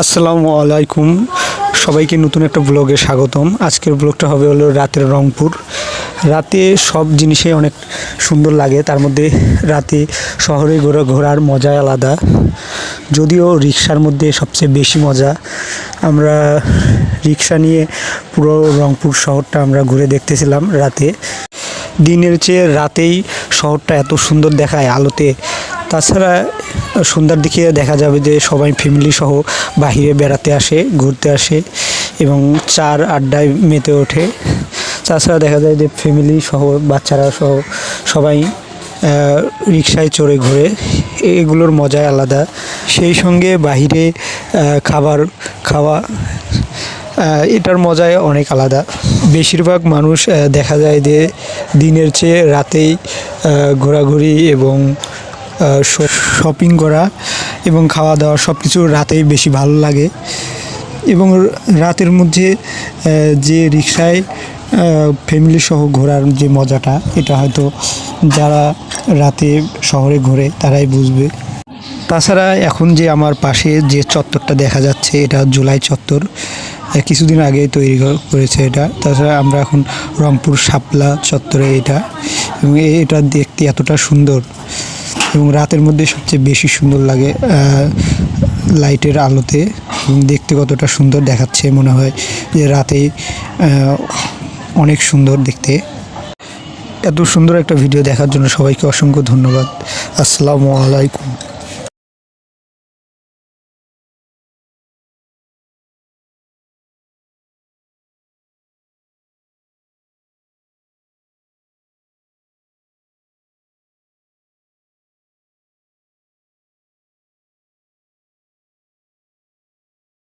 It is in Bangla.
আসসালামু আলাইকুম, সবাইকে নতুন একটা ব্লগে স্বাগতম। আজকের ব্লগটা হবে হলো রাতের রংপুর। রাতে সব জিনিসই অনেক সুন্দর লাগে, তার মধ্যে রাতে শহরে ঘোরার মজাই আলাদা। যদিও রিক্সার মধ্যে সবচেয়ে বেশি মজা। আমরা রিক্সা নিয়ে পুরো রংপুর শহরটা আমরা ঘুরে দেখতেছিলাম রাতে। দিনের চেয়ে রাতেই শহরটা এত সুন্দর দেখায় আলোতে। তাছাড়া সন্ধ্যার দিকে দেখা যাবে যে সবাই ফ্যামিলি সহ বাহিরে বেড়াতে আসে, ঘুরতে আসে এবং চার আড্ডায় মেতে ওঠে। তাছাড়া দেখা যায় যে ফ্যামিলি সহ বাচ্চারা সহ সবাই রিকশায় চড়ে ঘোরে, এগুলোর মজাই আলাদা। সেই সঙ্গে বাহিরে খাবার খাওয়া, এটার মজাই অনেক আলাদা। বেশিরভাগ মানুষ দেখা যায় যে দিনের চেয়ে রাতেই ঘোরাঘুরি এবং শপিং করা এবং খাওয়া দাওয়া সব কিছু রাতেই বেশি ভালো লাগে। এবং রাতের মধ্যে যে রিকশায় ফ্যামিলি সহ ঘোরার যে মজাটা, এটা হয়তো যারা রাতে শহরে ঘোরে তারাই বুঝবে। তাছাড়া এখন যে আমার পাশে যে চত্বরটা দেখা যাচ্ছে, এটা জুলাই চত্বর, কিছুদিন আগেই তৈরি করেছে এটা। তাছাড়া আমরা এখন রংপুর শাপলা চত্বরে এটা, এবং এটা দেখতে এতটা সুন্দর এবং রাতের মধ্যে সবচেয়ে বেশি সুন্দর লাগে লাইটের আলোতে, এবং দেখতে কতটা সুন্দর দেখাচ্ছে, মনে হয় যে রাতেই অনেক সুন্দর দেখতে। এত সুন্দর একটা ভিডিও দেখার জন্য সবাইকে অসংখ্য ধন্যবাদ। আসসালামু আলাইকুম।